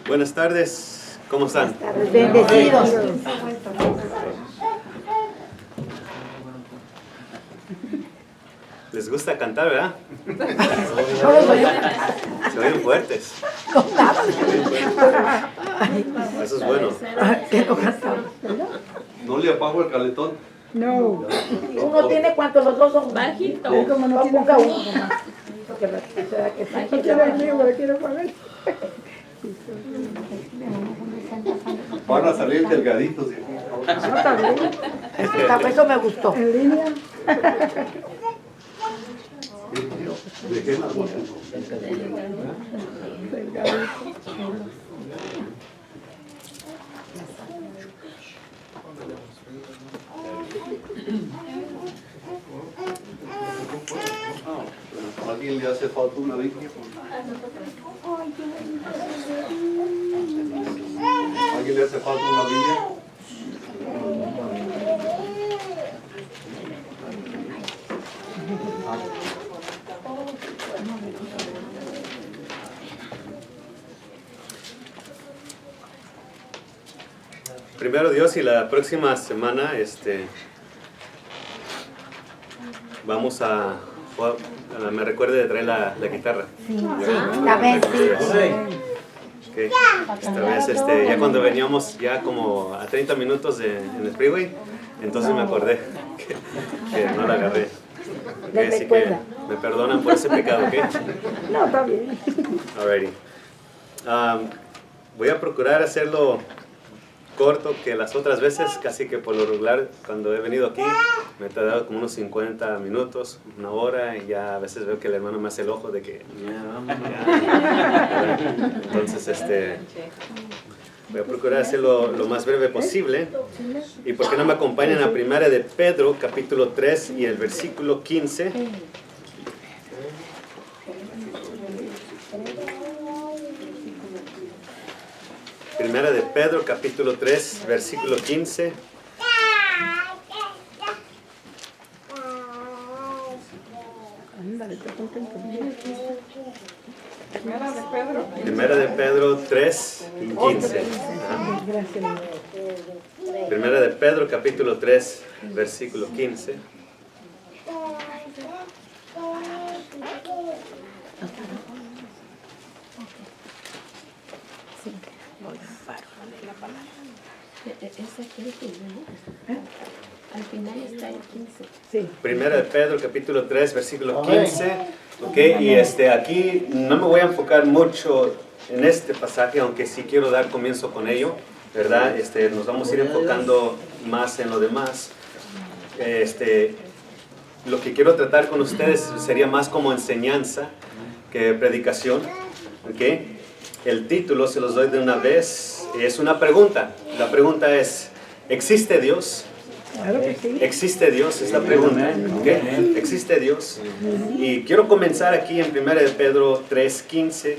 Buenas tardes, ¿cómo están? Bendecidos. ¿Les gusta cantar, verdad? No los oí. Se oyen fuertes. No, nada. Eso es bueno. Que no cantamos. No le apago el caletón. No. Uno tiene cuántos, los dos son Bajito. como no tiene uno. Porque la tercera que está aquí. Quiero poner. Van a salir delgaditos. Está bien. Eso me gustó. En línea. Dejé las botas. ¿A alguien le hace falta una Biblia? ¿A alguien le hace falta una Biblia? Primero Dios, y la próxima semana vamos a... me recuerde de traer la guitarra. Sí, la vez, sí. Okay. Esta vez, ya cuando veníamos ya como a 30 minutos en el freeway, entonces me acordé que no la agarré. Okay, así que me perdonan por ese pecado, ¿ok? No, está bien. Alrighty. Voy a procurar hacerlo corto que las otras veces, casi que por lo regular cuando he venido aquí me he tardado como unos 50 minutos, una hora, y ya a veces veo que el hermano me hace el ojo de que ya, vamos, ya. Entonces voy a procurar hacerlo lo más breve posible. Y por qué no me acompañan a Primera de Pedro capítulo 3 y el versículo 15. Primera de Pedro, capítulo 3, versículo 15. Primera de Pedro 3, 15. Primera de Pedro, capítulo 3, versículo 15. Al final está el 15. Sí. Primera de Pedro, capítulo 3, versículo 15. Okay, y aquí no me voy a enfocar mucho en este pasaje, aunque sí quiero dar comienzo con ello, ¿verdad? Nos vamos a ir enfocando más en lo demás. Lo que quiero tratar con ustedes sería más como enseñanza que predicación. Okay. El título se los doy de una vez. Es una pregunta. La pregunta es: ¿existe Dios? Claro que sí. ¿Existe Dios? Es la pregunta. ¿Okay? ¿Existe Dios? Y quiero comenzar aquí en 1 de Pedro 3:15,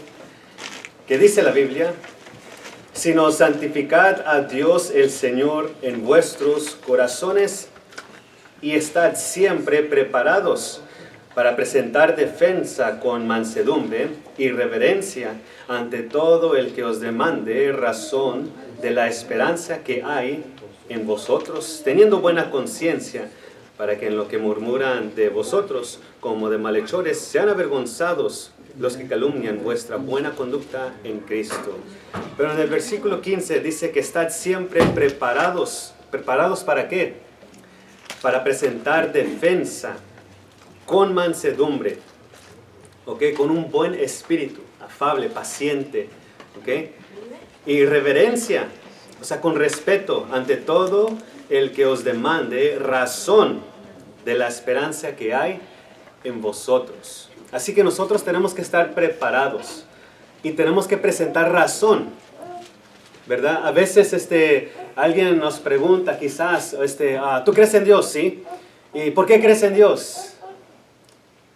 que dice la Biblia: sino santificad a Dios el Señor en vuestros corazones y estad siempre preparados para presentar defensa con mansedumbre y reverencia ante todo el que os demande razón de la esperanza que hay en vosotros, teniendo buena conciencia, para que en lo que murmuran de vosotros como de malhechores sean avergonzados los que calumnian vuestra buena conducta en Cristo. Pero en el versículo 15 dice que estad siempre preparados. ¿Preparados para qué? Para presentar defensa con mansedumbre, ¿okay? Con un buen espíritu, afable, paciente, ¿okay? Y reverencia, o sea, con respeto ante todo el que os demande razón de la esperanza que hay en vosotros. Así que nosotros tenemos que estar preparados y tenemos que presentar razón, ¿verdad? A veces alguien nos pregunta quizás, ¿tú crees en Dios? ¿Sí? ¿Y por qué crees en Dios?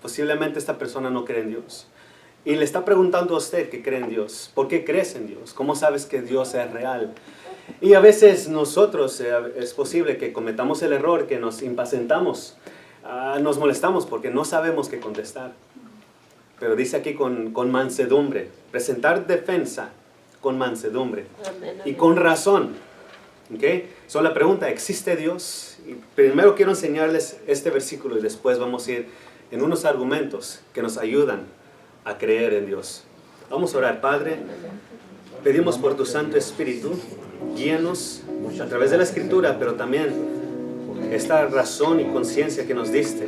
Posiblemente esta persona no cree en Dios. Y le está preguntando a usted que cree en Dios. ¿Por qué crees en Dios? ¿Cómo sabes que Dios es real? Y a veces nosotros es posible que cometamos el error, que nos impacientamos, nos molestamos porque no sabemos qué contestar. Pero dice aquí con mansedumbre, presentar defensa con mansedumbre Amén, y amén. con razón. ¿Okay? So, la pregunta, ¿existe Dios? Y primero quiero enseñarles este versículo y después vamos a ir en unos argumentos que nos ayudan a creer en Dios. Vamos a orar. Padre, pedimos por tu Santo Espíritu, guíanos a través de la Escritura, pero también esta razón y conciencia que nos diste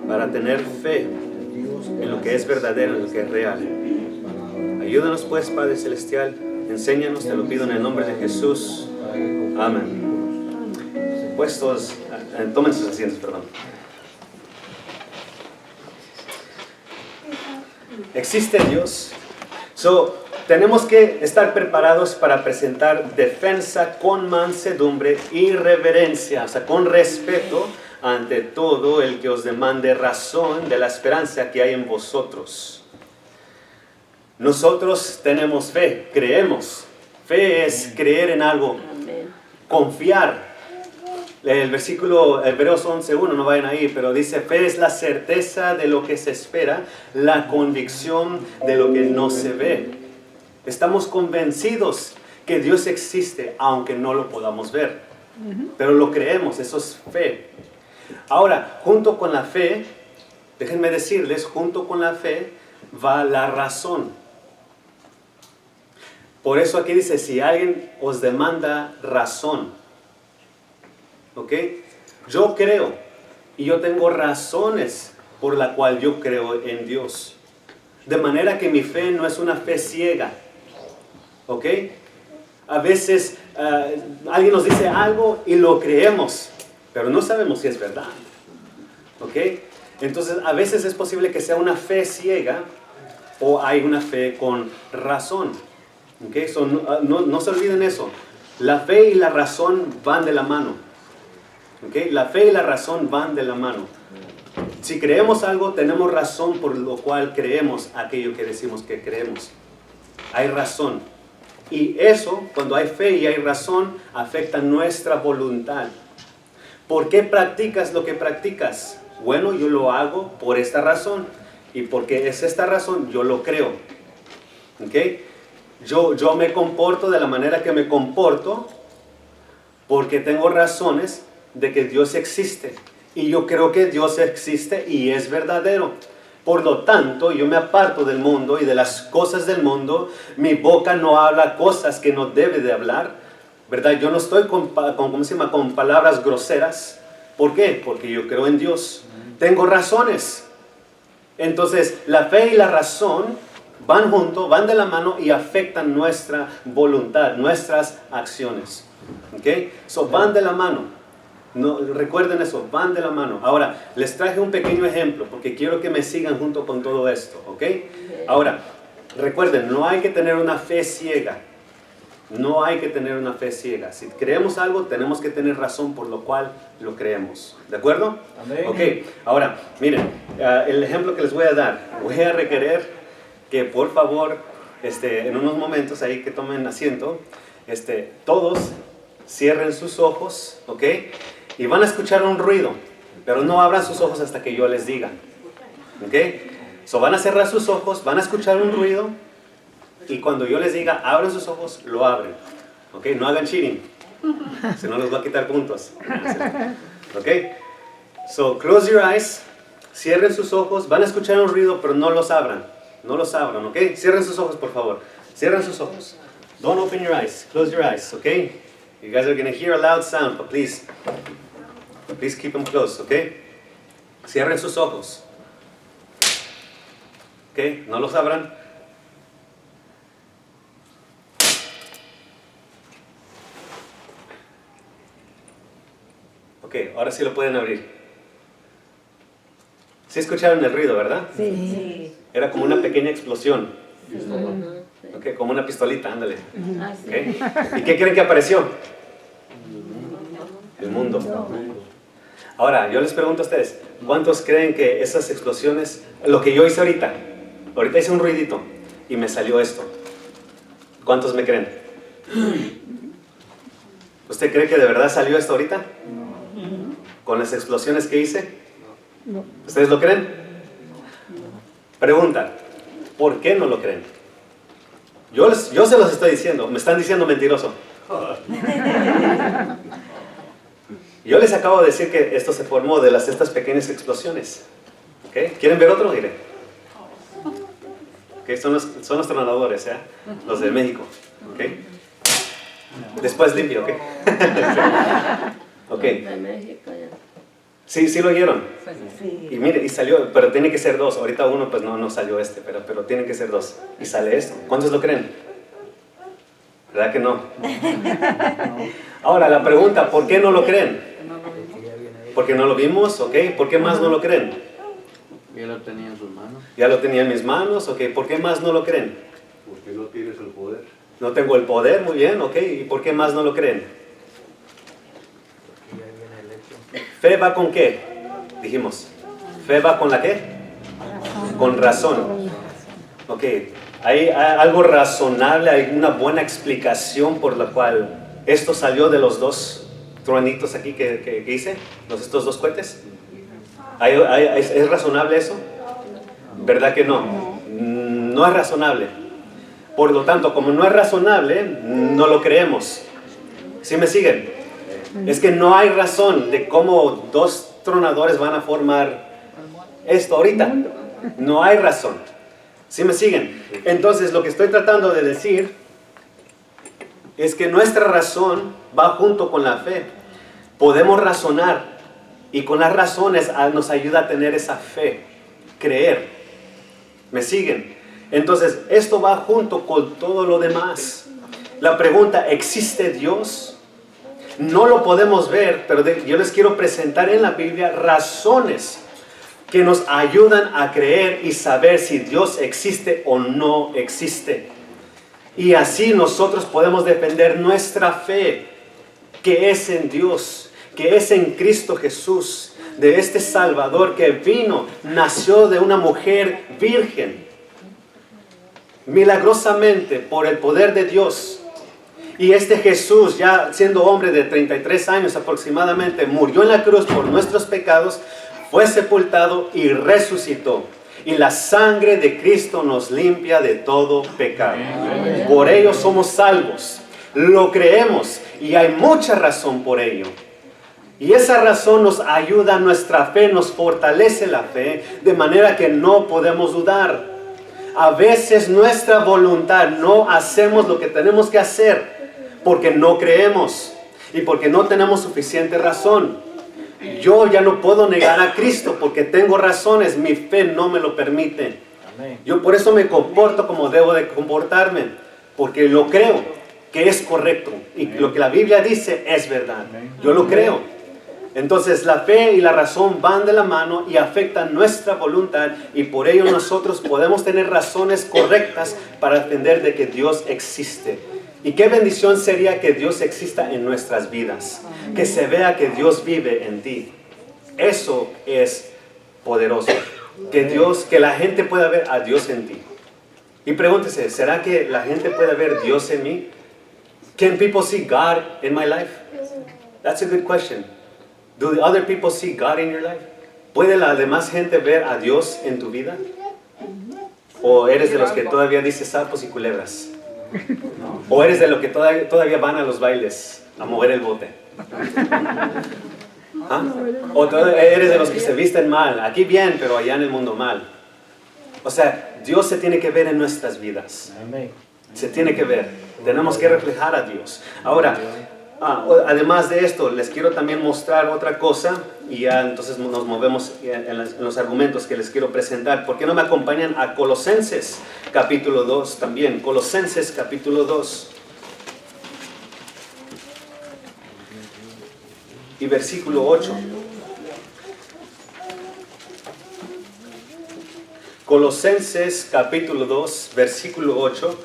para tener fe en lo que es verdadero, en lo que es real. Ayúdanos pues, Padre Celestial, enséñanos, te lo pido en el nombre de Jesús. Amén. Puestos, tomen sus asientos, perdón. ¿Existe Dios? Tenemos que estar preparados para presentar defensa con mansedumbre y reverencia, o sea, con respeto ante todo el que os demande razón de la esperanza que hay en vosotros. Nosotros tenemos fe, creemos. Fe es creer en algo, Amén. confiar. El versículo Hebreos 11:1, no vayan ahí, pero dice, fe es la certeza de lo que se espera, la convicción de lo que no se ve. Estamos convencidos que Dios existe, aunque no lo podamos ver. Pero lo creemos, eso es fe. Ahora, junto con la fe, déjenme decirles, junto con la fe va la razón. Por eso aquí dice, si alguien os demanda razón, ¿ok? Yo creo y yo tengo razones por la cual yo creo en Dios. De manera que mi fe no es una fe ciega, ¿ok? A veces alguien nos dice algo y lo creemos, pero no sabemos si es verdad, ¿ok? Entonces a veces es posible que sea una fe ciega o hay una fe con razón, ¿ok? No se olviden eso. La fe y la razón van de la mano. ¿Okay? La fe y la razón van de la mano. Si creemos algo, tenemos razón por lo cual creemos aquello que decimos que creemos. Hay razón. Y eso, cuando hay fe y hay razón, afecta nuestra voluntad. ¿Por qué practicas lo que practicas? Bueno, yo lo hago por esta razón. Y porque es esta razón, yo lo creo. ¿Okay? Yo me comporto de la manera que me comporto porque tengo razones de que Dios existe. Y yo creo que Dios existe y es verdadero. Por lo tanto, yo me aparto del mundo y de las cosas del mundo. Mi boca no habla cosas que no debe de hablar, ¿verdad? Yo no estoy con palabras groseras. ¿Por qué? Porque yo creo en Dios. Tengo razones. Entonces, la fe y la razón van juntos, van de la mano y afectan nuestra voluntad, nuestras acciones. ¿Ok? Van de la mano. No, recuerden eso, van de la mano. Ahora, les traje un pequeño ejemplo porque quiero que me sigan junto con todo esto, ¿ok? Ahora, recuerden, no hay que tener una fe ciega. No hay que tener una fe ciega. Si creemos algo, tenemos que tener razón por lo cual lo creemos. ¿De acuerdo? Amén. Ok, ahora, miren, el ejemplo que les voy a dar. Voy a requerir que por favor, en unos momentos ahí que tomen asiento, todos cierren sus ojos, ¿ok? Y van a escuchar un ruido, pero no abran sus ojos hasta que yo les diga. ¿Ok? Van a cerrar sus ojos, van a escuchar un ruido, y cuando yo les diga, abran sus ojos, lo abren. ¿Ok? No hagan cheating, si no les va a quitar puntos. ¿Ok? Close your eyes, cierren sus ojos, van a escuchar un ruido, pero no los abran. No los abran, ¿ok? Cierren sus ojos, por favor. Cierren sus ojos. Don't open your eyes, close your eyes, ¿ok? You guys are going to hear a loud sound, but please keep them closed, ¿ok? Cierren sus ojos. ¿Ok? No los abran. Ok, ahora sí lo pueden abrir. ¿Sí escucharon el ruido, verdad? Sí. Era como una pequeña explosión. Ok, como una pistolita, ándale. Ah, sí. Ok. ¿Y qué creen que apareció? El mundo. Ahora, yo les pregunto a ustedes, ¿cuántos creen que esas explosiones, lo que yo hice ahorita hice un ruidito y me salió esto? ¿Cuántos me creen? ¿Usted cree que de verdad salió esto ahorita? ¿Con las explosiones que hice? ¿Ustedes lo creen? Pregunta, ¿por qué no lo creen? Yo se los estoy diciendo, me están diciendo mentiroso. Yo les acabo de decir que esto se formó de estas pequeñas explosiones. ¿Okay? ¿Quieren ver otro? Miren. Okay, son los tronadores, ¿eh? Los de México. ¿Okay? Después limpio, ¿ok? Ok. De México ya. Sí lo oyeron. Sí. Y mire, y salió, pero tiene que ser dos. Ahorita uno pues no salió pero tiene que ser dos. Y sale esto. ¿Cuántos lo creen? ¿Verdad que no? Ahora la pregunta, ¿por qué no lo creen? Porque no lo vimos, ¿ok? ¿Por qué más no lo creen? Ya lo tenía en sus manos. Ya lo tenía en mis manos, ¿ok? ¿Por qué más no lo creen? Porque no tienes el poder. No tengo el poder, muy bien, ¿ok? ¿Y por qué más no lo creen? ¿Fe va con qué? Dijimos. ¿Fe va con la qué? Con razón. Ok. ¿Hay algo razonable, hay una buena explicación por la cual esto salió de los dos truenitos aquí que hice? ¿Estos dos cohetes? ¿Es razonable eso? ¿Verdad que no? No es razonable. Por lo tanto, como no es razonable, no lo creemos. ¿Sí me siguen? Es que no hay razón de cómo dos tronadores van a formar esto ahorita. No hay razón. ¿Sí me siguen? Entonces, lo que estoy tratando de decir es que nuestra razón va junto con la fe. Podemos razonar y con las razones nos ayuda a tener esa fe, creer. ¿Me siguen? Entonces, esto va junto con todo lo demás. La pregunta, ¿existe Dios? No lo podemos ver, pero yo les quiero presentar en la Biblia razones que nos ayudan a creer y saber si Dios existe o no existe. Y así nosotros podemos defender nuestra fe, que es en Dios, que es en Cristo Jesús, de este Salvador que vino, nació de una mujer virgen, milagrosamente por el poder de Dios. Y este Jesús, ya siendo hombre de 33 años aproximadamente, murió en la cruz por nuestros pecados, fue sepultado y resucitó. Y la sangre de Cristo nos limpia de todo pecado. Por ello somos salvos. Lo creemos y hay mucha razón por ello. Y esa razón nos ayuda, nuestra fe nos fortalece la fe, de manera que no podemos dudar. A veces nuestra voluntad no hacemos lo que tenemos que hacer porque no creemos y porque no tenemos suficiente razón. Yo ya no puedo negar a Cristo porque tengo razones, mi fe no me lo permite. Yo por eso me comporto como debo de comportarme, porque lo creo que es correcto y lo que la Biblia dice es verdad. Yo lo creo. Entonces la fe y la razón van de la mano y afectan nuestra voluntad, y por ello nosotros podemos tener razones correctas para defender de que Dios existe. Y qué bendición sería que Dios exista en nuestras vidas, que se vea que Dios vive en ti. Eso es poderoso, que la gente pueda ver a Dios en ti. Y pregúntese, ¿será que la gente puede ver Dios en mí? Can people see God in my life? That's a good question. Do the other people see God in your life? ¿Puede la demás gente ver a Dios en tu vida? ¿O eres de los que todavía dices sapos y culebras? ¿O eres de los que todavía van a los bailes a mover el bote? ¿Ah? ¿O eres de los que se visten mal? Aquí bien, pero allá en el mundo mal. O sea, Dios se tiene que ver en nuestras vidas. Se tiene que ver. Tenemos que reflejar a Dios. Ahora, además de esto, les quiero también mostrar otra cosa, y ya entonces nos movemos en los argumentos que les quiero presentar. ¿Por qué no me acompañan a Colosenses capítulo 2 también? Colosenses capítulo 2 y versículo 8. Colosenses capítulo 2 versículo 8.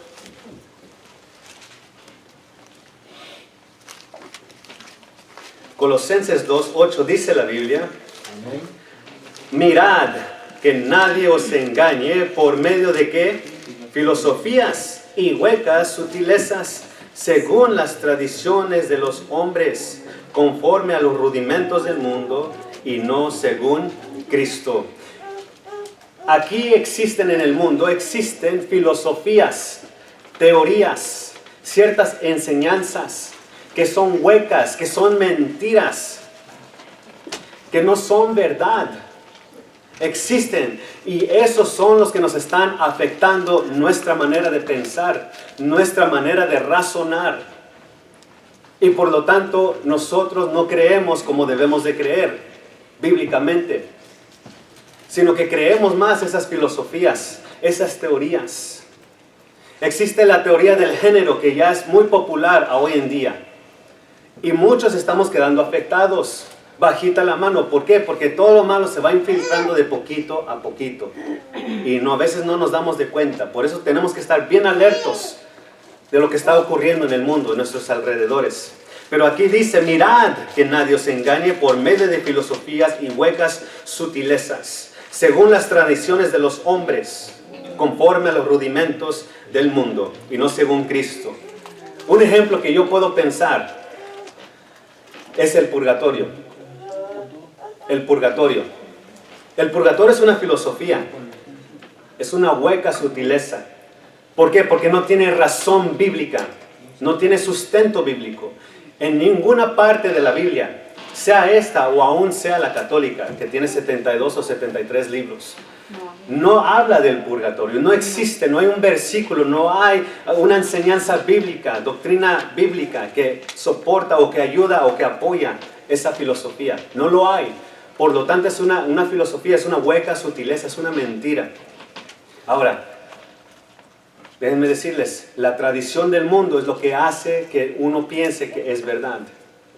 Colosenses 2:8 dice la Biblia: mirad que nadie os engañe por medio de ¿qué? Filosofías y huecas sutilezas, según las tradiciones de los hombres, conforme a los rudimentos del mundo y no según Cristo. Aquí existen en el mundo, existen filosofías, teorías, ciertas enseñanzas que son huecas, que son mentiras, que no son verdad. Existen, y esos son los que nos están afectando nuestra manera de pensar, nuestra manera de razonar. Y por lo tanto, nosotros no creemos como debemos de creer, bíblicamente, sino que creemos más esas filosofías, esas teorías. Existe la teoría del género, que ya es muy popular hoy en día. Y muchos estamos quedando afectados. Bajita la mano. ¿Por qué? Porque todo lo malo se va infiltrando de poquito a poquito. Y a veces no nos damos de cuenta. Por eso tenemos que estar bien alertos de lo que está ocurriendo en el mundo, en nuestros alrededores. Pero aquí dice, mirad que nadie os engañe por medio de filosofías y huecas sutilezas, según las tradiciones de los hombres, conforme a los rudimentos del mundo, y no según Cristo. Un ejemplo que yo puedo pensar es el purgatorio. El purgatorio. El purgatorio es una filosofía, es una hueca sutileza. ¿Por qué? Porque no tiene razón bíblica, no tiene sustento bíblico. En ninguna parte de la Biblia, sea esta o aún sea la católica, que tiene 72 o 73 libros, no habla del purgatorio, no existe, no hay un versículo, no hay una enseñanza bíblica, doctrina bíblica que soporta o que ayuda o que apoya esa filosofía. No lo hay. Por lo tanto, es una filosofía, es una hueca sutileza, es una mentira. Ahora, déjenme decirles, la tradición del mundo es lo que hace que uno piense que es verdad.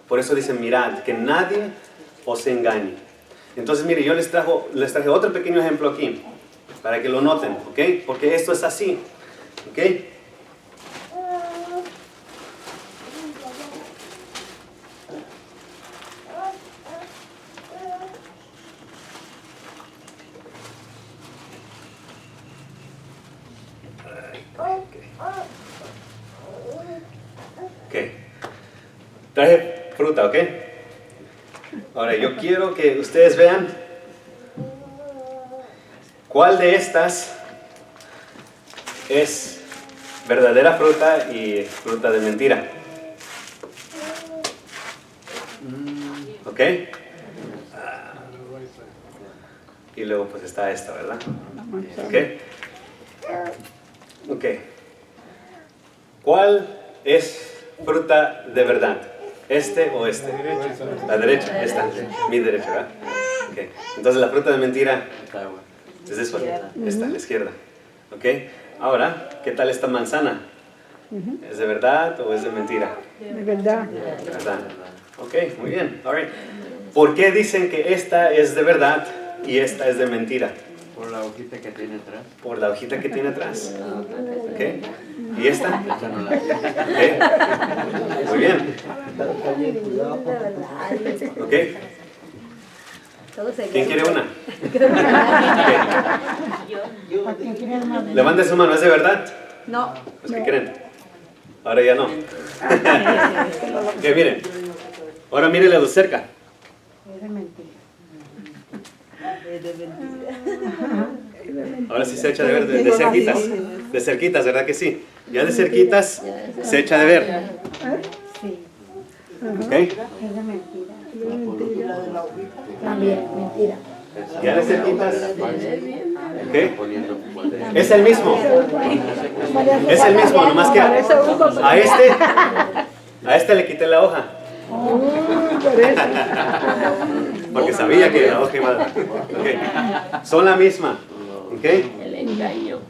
Por eso dicen, mirad, que nadie os engañe. Entonces, mire, yo les traje otro pequeño ejemplo aquí, para que lo noten, ¿ok? Porque esto es así, ¿ok? Ok. Traje fruta, ¿ok? Ahora, yo quiero que ustedes vean cuál de estas es verdadera fruta y fruta de mentira. ¿Ok? Y luego pues está esta, ¿verdad? ¿Ok? Ok. ¿Cuál es fruta de verdad? ¿Este o este? La derecha, esta. Mi derecha, ¿verdad? Okay. Entonces la fruta de mentira es eso, esta, la izquierda. ¿Ok? Ahora, ¿qué tal esta manzana? ¿Es de verdad o es de mentira? De verdad. De verdad. Ok, muy bien. All right. ¿Por qué dicen que esta es de verdad y esta es de mentira? Por la hojita que tiene atrás. Por la hojita que tiene atrás. ¿Ok? ¿Y esta? Esa no la tiene. ¿Ok? Muy bien. ¿Ok? ¿Quién quiere una? Okay. Levante su mano, ¿es de verdad? No. Los que creen. Ahora ya no. Ok, miren. Ahora mírenle de cerca. Ahora sí se echa de ver de cerquitas. De cerquitas, ¿verdad que sí? Ya de cerquitas se echa de ver. ¿Ok? También, mentira. Ya de cerquitas. ¿Ok? Es el mismo. Es el mismo, nomás que a este le quité la hoja. Por eso. Porque sabía que la hoja iba a... Okay. Son la misma. ¿Ok? El engaño.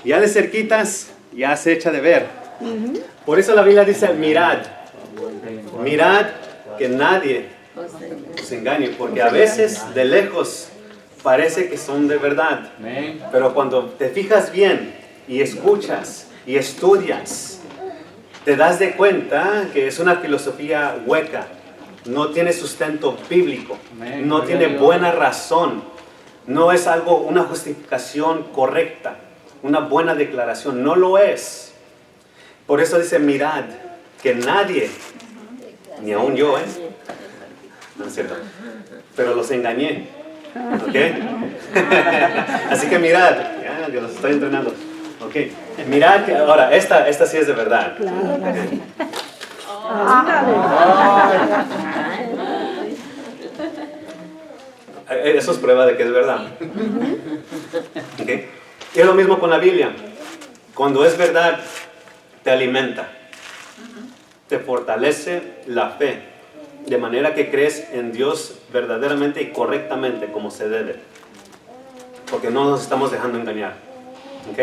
Ya de cerquitas, ya se echa de ver. Por eso la Biblia dice, mirad. Mirad que nadie os engañe. Porque a veces de lejos parece que son de verdad. Pero cuando te fijas bien y escuchas y estudias, te das de cuenta que es una filosofía hueca. No tiene sustento bíblico. No tiene buena razón. No es algo, una justificación correcta. Una buena declaración. No lo es. Por eso dice, mirad, que nadie, ni aún yo, no es cierto, pero los engañé. ¿Ok? Así que mirad, ya, yo los estoy entrenando. ¿Ok? Mirad que, ahora, esta sí es de verdad. Claro que sí. Eso es prueba de que es verdad. ¿Ok? Y es lo mismo con la Biblia. Cuando es verdad, te alimenta. Te fortalece la fe. De manera que crees en Dios verdaderamente y correctamente como se debe. Porque no nos estamos dejando engañar. ¿Ok?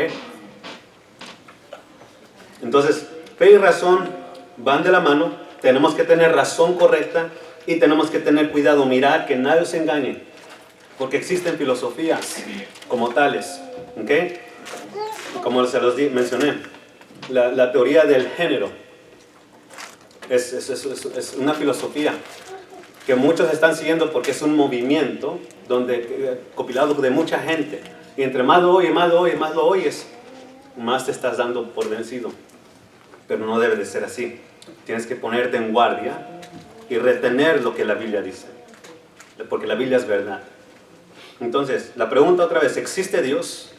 Entonces, fe y razón van de la mano. Tenemos que tener razón correcta y tenemos que tener cuidado. Mirar que nadie os engañe. Porque existen filosofías como tales. ¿Ok? Como se los mencioné. La teoría del género. Es una filosofía que muchos están siguiendo porque es un movimiento copilado de mucha gente. Y entre más lo oyes, más lo oyes, más te estás dando por vencido. Pero no debe de ser así. Tienes que ponerte en guardia y retener lo que la Biblia dice. Porque la Biblia es verdad. Entonces, la pregunta otra vez, ¿existe Dios?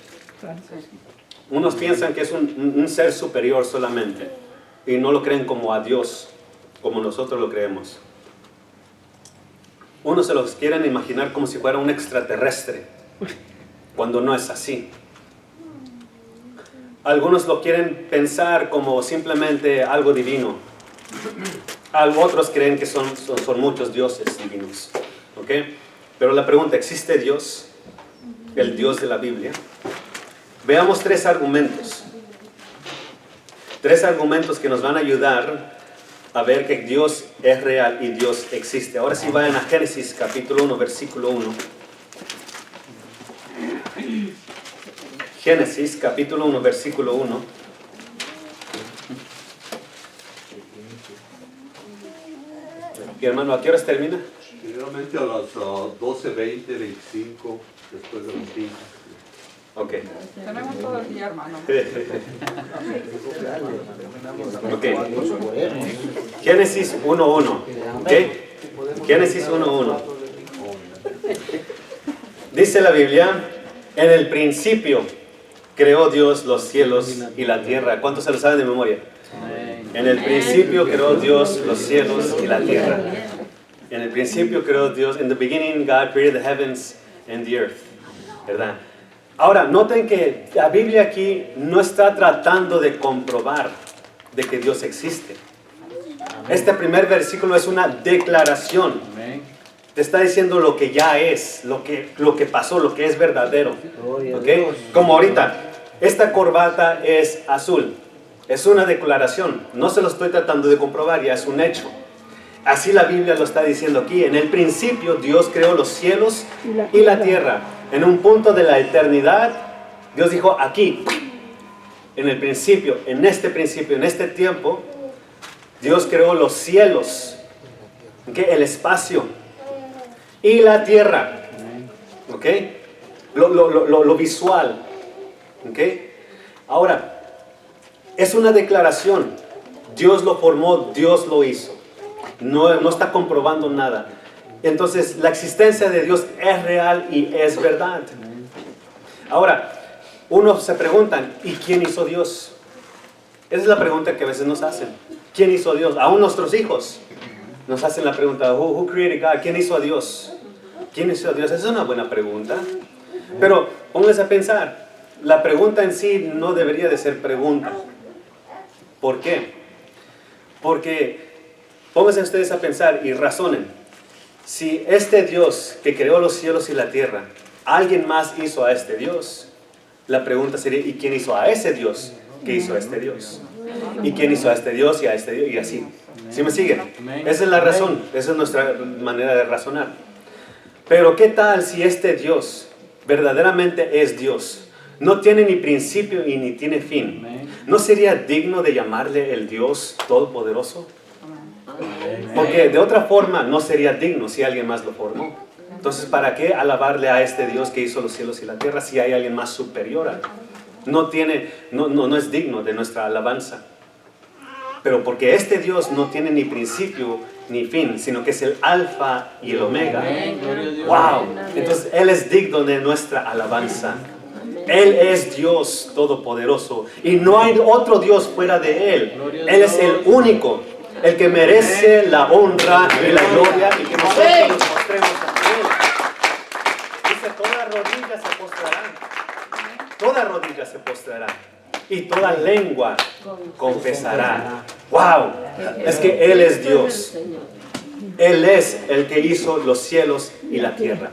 Unos piensan que es un ser superior solamente y no lo creen como a Dios, como nosotros lo creemos. Unos se los quieren imaginar como si fuera un extraterrestre, cuando no es así. Algunos lo quieren pensar como simplemente algo divino. Otros creen que son muchos dioses divinos. ¿Ok? Pero la pregunta, ¿existe Dios? El Dios de la Biblia. Veamos 3 argumentos. 3 argumentos que nos van a ayudar a ver que Dios es real y Dios existe. Ahora sí vayan a Génesis capítulo 1, versículo 1. Génesis capítulo 1, versículo 1. Y hermano, ¿a qué horas termina? Generalmente a las 12:20, 25, después de las 5. Ok. Tenemos todo el día, hermano. Ok. Génesis 1.1. ¿Ok? Génesis 1.1. Dice la Biblia, en el principio creó Dios los cielos y la tierra. ¿Cuántos se lo saben de memoria? En el principio creó Dios los cielos y la tierra. En el principio creó Dios. In the beginning God created the heavens and the earth. ¿Verdad? Ahora, noten que la Biblia aquí no está tratando de comprobar de que Dios existe. Este primer versículo es una declaración. Te está diciendo lo que ya es, lo que pasó, lo que es verdadero. ¿Okay? Como ahorita, esta corbata es azul. Es una declaración. No se lo estoy tratando de comprobar, ya es un hecho. Así la Biblia lo está diciendo aquí. En el principio Dios creó los cielos y la tierra. En un punto de la eternidad, Dios dijo aquí, en el principio, en este tiempo, Dios creó los cielos, ¿okay? El espacio y la tierra, ¿okay? Lo visual, ¿okay? Ahora, es una declaración. Dios lo formó, Dios lo hizo. No está comprobando nada. Entonces, la existencia de Dios es real y es verdad. Ahora, unos se preguntan, ¿y quién hizo Dios? Esa es la pregunta que a veces nos hacen. ¿Quién hizo a Dios? Aún nuestros hijos nos hacen la pregunta, who created God? ¿Quién hizo a Dios? ¿Quién hizo a Dios? Esa es una buena pregunta. Pero pónganse a pensar, la pregunta en sí no debería de ser pregunta. ¿Por qué? Porque pónganse ustedes a pensar y razonen. Si este Dios que creó los cielos y la tierra, alguien más hizo a este Dios, la pregunta sería, ¿y quién hizo a ese Dios que hizo a este Dios? ¿Y quién hizo a este Dios y a este Dios? Y así. ¿Sí me siguen? Esa es la razón, esa es nuestra manera de razonar. Pero ¿qué tal si este Dios verdaderamente es Dios? No tiene ni principio y ni tiene fin. ¿No sería digno de llamarle el Dios Todopoderoso? Porque de otra forma no sería digno si alguien más lo formó. Entonces, ¿para qué alabarle a este Dios que hizo los cielos y la tierra si hay alguien más superior a él? No es digno de nuestra alabanza. Pero porque este Dios no tiene ni principio ni fin, sino que es el alfa y el omega. ¡Wow! Entonces Él es digno de nuestra alabanza. Él es Dios Todopoderoso y no hay otro Dios fuera de Él. Él es el único, el que merece la honra y la gloria y que nosotros nos mostremos ante Él. Dice, toda rodilla se postrará. Toda rodilla se postrará y toda lengua confesará. ¡Wow! Es que Él es Dios. Él es el que hizo los cielos y la tierra.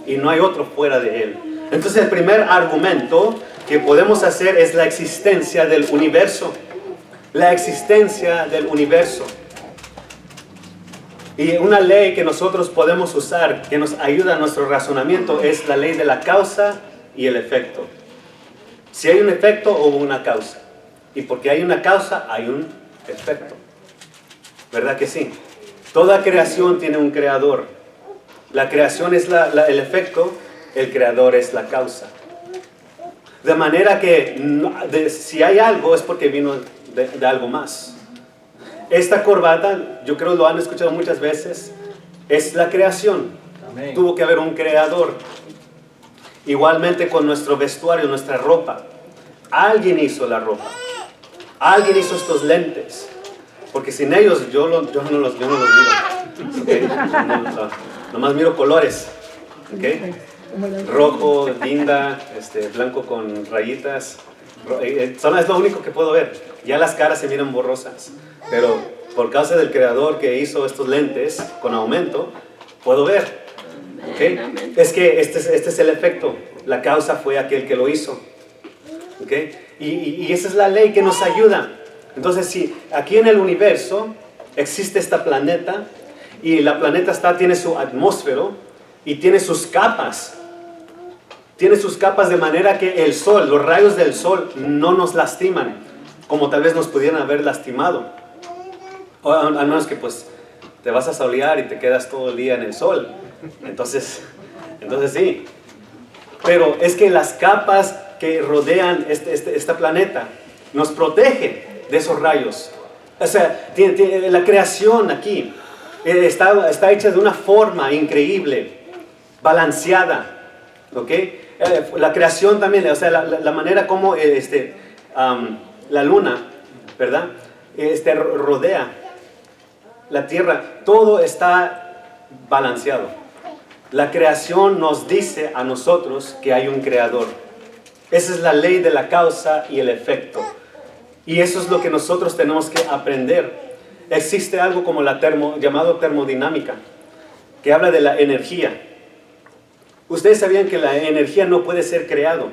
Y no hay otro fuera de Él. Entonces el primer argumento que podemos hacer es la existencia del universo. La existencia del universo. Y una ley que nosotros podemos usar, que nos ayuda a nuestro razonamiento, es la ley de la causa y el efecto. Si hay un efecto, hubo una causa. Y porque hay una causa, hay un efecto. ¿Verdad que sí? Toda creación tiene un creador. La creación es el efecto, el creador es la causa. De manera que si hay algo es porque vino de algo más. Esta corbata, yo creo lo han escuchado muchas veces, es la creación. Amén. Tuvo que haber un creador. Igualmente con nuestro vestuario, nuestra ropa. Alguien hizo la ropa. Alguien hizo estos lentes. Porque sin ellos yo no los miro. ¿Okay? Nomás miro colores. ¿Okay? Rojo, linda, blanco con rayitas. Es lo único que puedo ver. Ya las caras se miran borrosas. Pero por causa del creador que hizo estos lentes con aumento, puedo ver. ¿Okay? Es que este es el efecto. La causa fue aquel que lo hizo. ¿Okay? Y esa es la ley que nos ayuda. Entonces, si aquí en el universo existe esta planeta y la planeta tiene su atmósfera y tiene sus capas. Tiene sus capas de manera que el sol, los rayos del sol no nos lastiman, como tal vez nos pudieran haber lastimado. O a menos que pues te vas a solear y te quedas todo el día en el sol. Entonces sí. Pero es que las capas que rodean esta planeta nos protegen de esos rayos. O sea, la creación aquí está hecha de una forma increíble, balanceada. ¿Ok? La creación también, o sea, la manera como la luna, ¿verdad? Rodea la tierra, todo está balanceado. La creación nos dice a nosotros que hay un creador. Esa es la ley de la causa y el efecto. Y eso es lo que nosotros tenemos que aprender. Existe algo como llamado termodinámica, que habla de la energía. Ustedes sabían que la energía no puede ser creado,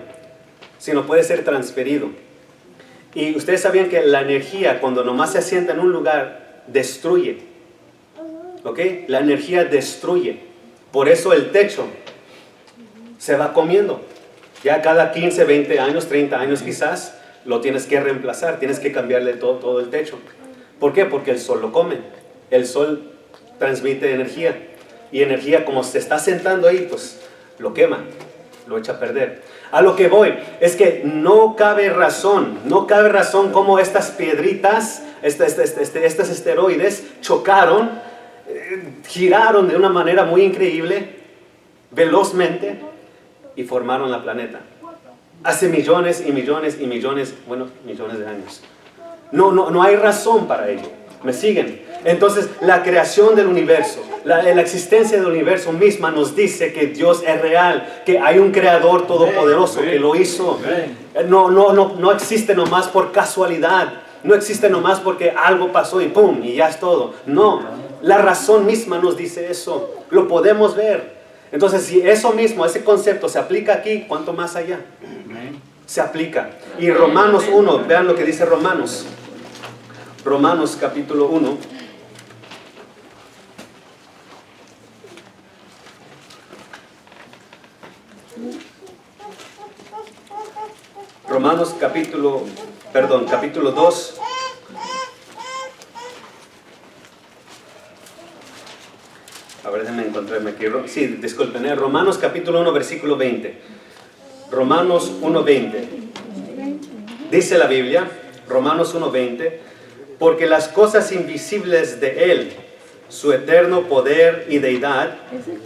sino puede ser transferido. Y ustedes sabían que la energía, cuando nomás se asienta en un lugar, destruye. ¿Ok? La energía destruye. Por eso el techo se va comiendo. Ya cada 15, 20 años, 30 años quizás, lo tienes que reemplazar, tienes que cambiarle todo el techo. ¿Por qué? Porque el sol lo come. El sol transmite energía. Y energía, como se está sentando ahí, pues lo quema, lo echa a perder. A lo que voy es que no cabe razón cómo estas piedritas, estos esteroides chocaron, giraron de una manera muy increíble, velozmente, y formaron la planeta. Hace millones y millones y millones, millones de años. No hay razón para ello. ¿Me siguen? Entonces, la creación del universo, la existencia del universo misma nos dice que Dios es real, que hay un creador todopoderoso que lo hizo. No existe nomás por casualidad, no existe nomás porque algo pasó y pum, y ya es todo. No, la razón misma nos dice eso, lo podemos ver. Entonces, si eso mismo, ese concepto se aplica aquí, ¿cuánto más allá? Se aplica. Y Romanos 1, vean lo que dice Romanos capítulo 1. Romanos capítulo 2. A ver, déjenme encontrarme aquí. Sí, disculpen. Romanos capítulo 1, versículo 20. Romanos 1:20. Dice la Biblia, Romanos 1:20, porque las cosas invisibles de Él, su eterno poder y deidad,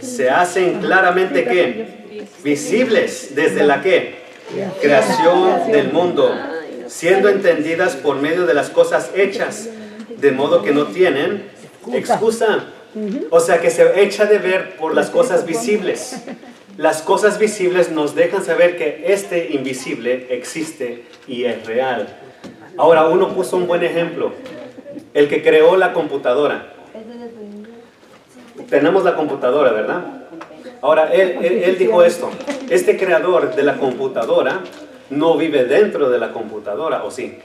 se hacen claramente ¿qué? Visibles desde la ¿qué? creación del mundo, siendo entendidas por medio de las cosas hechas, de modo que no tienen excusa. O sea que se echa de ver por las cosas visibles. Las cosas visibles nos dejan saber que este invisible existe y es real. Ahora, uno puso un buen ejemplo. El que creó la computadora. Tenemos la computadora, ¿verdad? Ahora, él dijo esto. Este creador de la computadora no vive dentro de la computadora, ¿o sí?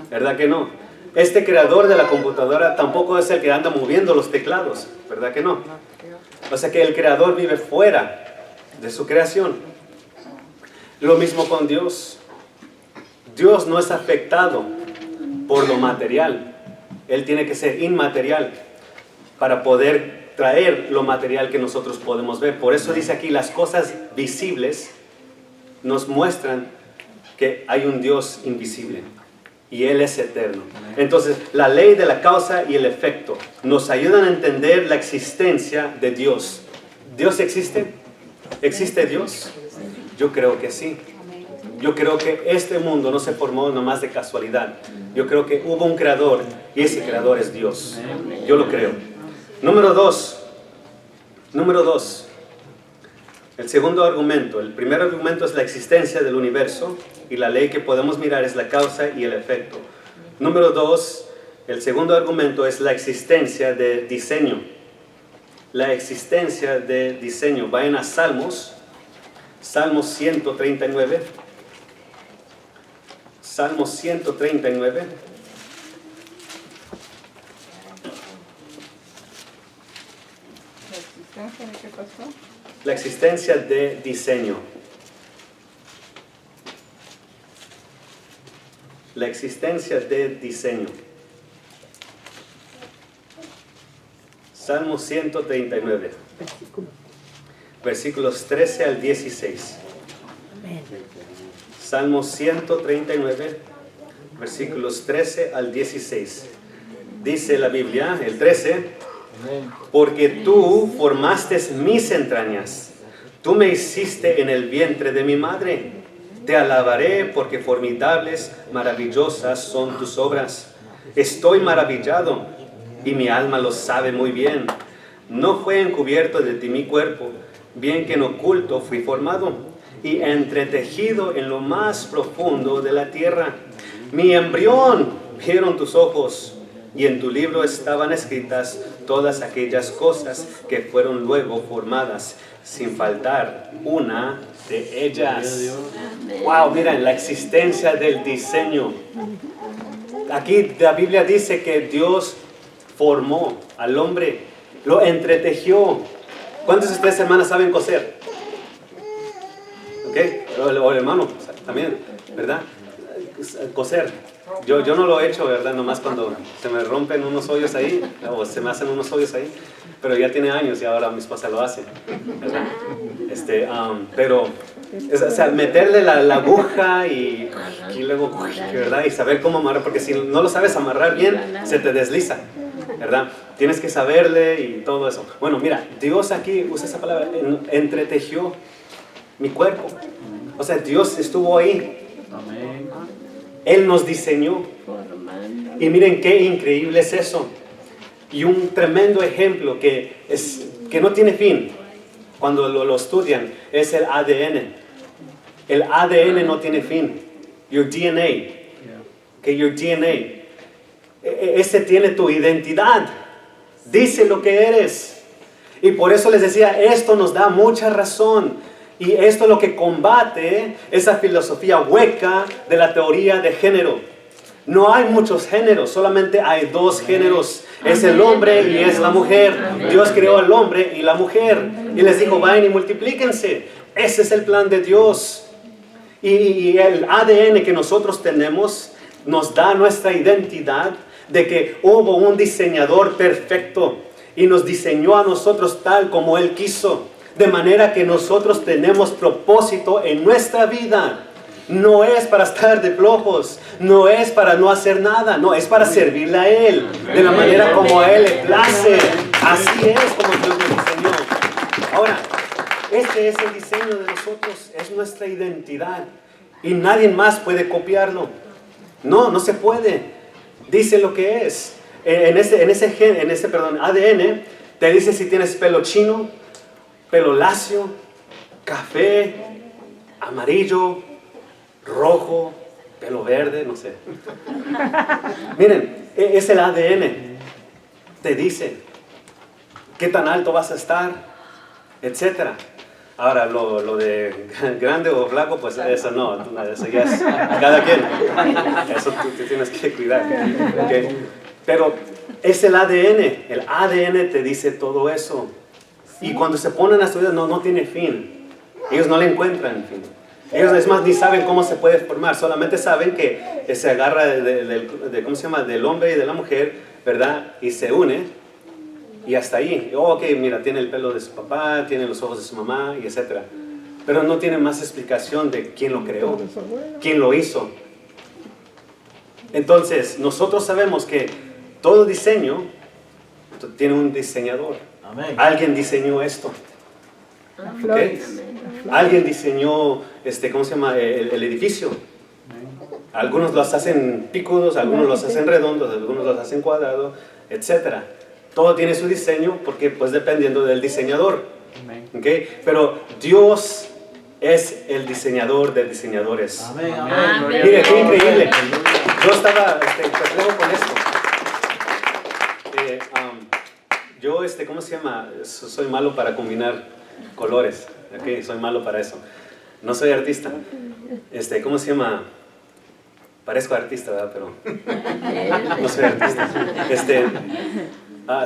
¿Verdad que no? Este creador de la computadora tampoco es el que anda moviendo los teclados, ¿verdad que no? O sea que el creador vive fuera de su creación. Lo mismo con Dios. Dios no es afectado por lo material. Él tiene que ser inmaterial para poder traer lo material que nosotros podemos ver. Por eso dice aquí, las cosas visibles nos muestran que hay un Dios invisible y Él es eterno. Entonces, la ley de la causa y el efecto nos ayudan a entender la existencia de Dios. ¿Dios existe? ¿Existe Dios? Yo creo que sí. Yo creo que este mundo no se formó nomás de casualidad. Yo creo que hubo un creador y ese creador es Dios. Yo lo creo. Número dos. El segundo argumento. El primer argumento es la existencia del universo y la ley que podemos mirar es la causa y el efecto. Número dos, el segundo argumento es la existencia de diseño. La existencia de diseño. Vayan a Salmos 139. Salmos 139. ¿La existencia de qué pasó? La existencia de diseño. La existencia de diseño. Salmo 139. Versículos 13 al 16. Salmo 139, versículos 13 al 16. Dice la Biblia, el 13, porque tú formaste mis entrañas, tú me hiciste en el vientre de mi madre. Te alabaré porque formidables, maravillosas son tus obras. Estoy maravillado y mi alma lo sabe muy bien. No fue encubierto de ti mi cuerpo, bien que en oculto fui formado y entretejido en lo más profundo de la tierra. Mi embrión vieron tus ojos, y en tu libro estaban escritas todas aquellas cosas que fueron luego formadas, sin faltar una de ellas. Wow, miren, la existencia del diseño. Aquí la Biblia dice que Dios formó al hombre, lo entretejió. ¿Cuántos de ustedes, hermanas, saben coser? O el hermano también, ¿verdad? Coser. Yo no lo he hecho, ¿verdad? Nomás cuando se me rompen unos hoyos ahí, o se me hacen unos hoyos ahí, pero ya tiene años y ahora mi esposa lo hace, ¿verdad? Pero, o sea, meterle la aguja y luego, ¿verdad? Y saber cómo amarrar, porque si no lo sabes amarrar bien, se te desliza, ¿verdad? Tienes que saberle y todo eso. Bueno, mira, Dios aquí usa esa palabra, entretejió mi cuerpo. O sea, Dios estuvo ahí. Él nos diseñó. Y miren qué increíble es eso. Y un tremendo ejemplo que no tiene fin cuando lo estudian es el ADN. El ADN no tiene fin. Your DNA. Okay, your DNA. Ese tiene tu identidad. Dice lo que eres. Y por eso les decía, esto nos da mucha razón. Y esto es lo que combate esa filosofía hueca de la teoría de género. No hay muchos géneros, solamente hay dos géneros. Es el hombre y es la mujer. Dios creó al hombre y la mujer. Y les dijo, vayan y multiplíquense. Ese es el plan de Dios. Y el ADN que nosotros tenemos nos da nuestra identidad de que hubo un diseñador perfecto y nos diseñó a nosotros tal como Él quiso. De manera que nosotros tenemos propósito en nuestra vida. No es para estar de flojos, no es para no hacer nada, no, es para servirle a Él, de la manera como a Él le place. Así es como Dios nos diseñó. Ahora, Este es el diseño de nosotros, es nuestra identidad. Y nadie más puede copiarlo. No, no se puede. Dice lo que es. En ese ADN, te dice si tienes pelo chino, pelo lacio, café, amarillo, rojo, pelo verde, no sé. Miren, es el ADN. Te dice qué tan alto vas a estar, etcétera. Ahora, lo de grande o flaco, pues eso no, eso ya es cada quien. Eso tú tienes que cuidar. ¿Okay? Pero es el ADN te dice todo eso. Y cuando se ponen a estudiar, no tiene fin. Ellos no le encuentran fin. Ellos, es más, ni saben cómo se puede formar, solamente saben que se agarra ¿cómo se llama? Del hombre y de la mujer, ¿verdad? Y se une. Y hasta ahí, ok, mira, tiene el pelo de su papá, tiene los ojos de su mamá, y etc. Pero no tiene más explicación de quién lo creó, quién lo hizo. Entonces, nosotros sabemos que todo diseño tiene un diseñador. Amén. Alguien diseñó esto. ¿Okay? Alguien diseñó, ¿cómo se llama? El edificio. Algunos los hacen picudos, algunos los hacen redondos, algunos los hacen cuadrados, etc. Todo tiene su diseño porque pues dependiendo del diseñador. ¿Okay? Pero Dios es el diseñador de diseñadores. Amén. Mire, qué increíble. Yo estaba perplejo con esto. Yo, ¿cómo se llama? Soy malo para combinar colores. ¿Okay? Soy malo para eso. No soy artista. ¿Cómo se llama? Parezco artista, ¿verdad? Pero no soy artista.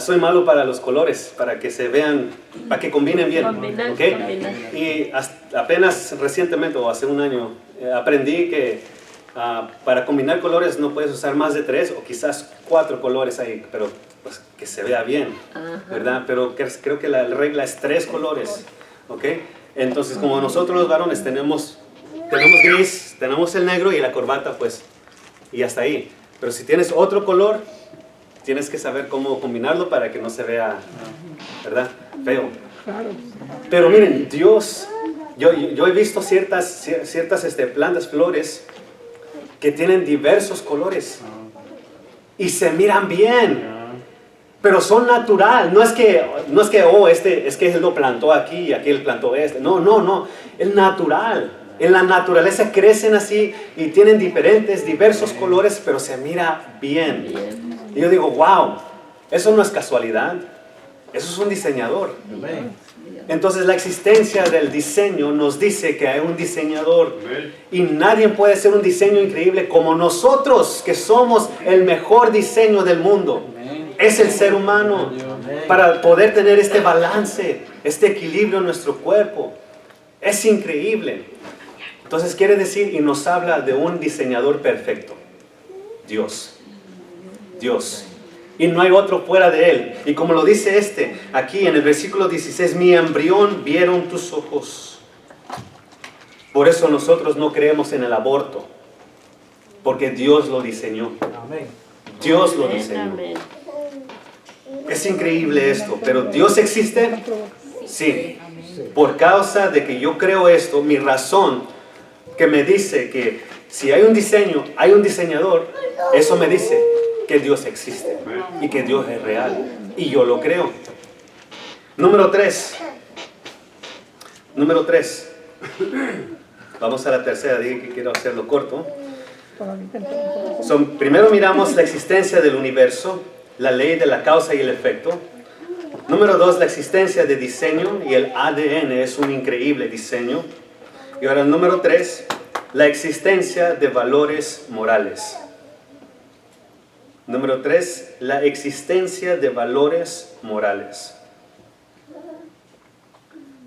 Soy malo para los colores, para que se vean, para que combinen bien. ¿Okay? Y apenas recientemente, o hace un año, aprendí que para combinar colores no puedes usar más de 3 o quizás 4 colores ahí, pero pues, que se vea bien, ¿verdad? Pero creo que la regla es 3 colores. ¿Okay? Entonces, como nosotros los varones tenemos gris, tenemos el negro y la corbata, pues, y hasta ahí. Pero si tienes otro color, tienes que saber cómo combinarlo para que no se vea, ¿verdad? Feo. Pero miren, Dios, yo he visto ciertas plantas, flores, que tienen diversos colores y se miran bien, pero son natural. No es que es que él lo plantó aquí y aquí él plantó este. No, es natural. En la naturaleza crecen así y tienen diversos colores, pero se mira bien. Y yo digo, wow, eso no es casualidad, eso es un diseñador. Entonces la existencia del diseño nos dice que hay un diseñador. Y nadie puede hacer un diseño increíble como nosotros, que somos el mejor diseño del mundo. Es el ser humano, para poder tener este balance, este equilibrio en nuestro cuerpo. Es increíble. Entonces quiere decir, y nos habla de un diseñador perfecto, Dios. Y no hay otro fuera de Él. Y como lo dice aquí en el versículo 16, mi embrión vieron tus ojos. Por eso nosotros no creemos en el aborto, porque Dios lo diseñó. Dios lo diseñó. Es increíble esto, pero ¿Dios existe? Sí. Por causa de que yo creo esto, mi razón que me dice que si hay un diseño, hay un diseñador, eso me dice que Dios existe y que Dios es real. Y yo lo creo. Número 3. Vamos a la tercera, dije que quiero hacerlo corto. Primero miramos la existencia del universo, la ley de la causa y el efecto. Número 2, la existencia de diseño, y el ADN es un increíble diseño. Y ahora el número 3, la existencia de valores morales. Número 3, la existencia de valores morales.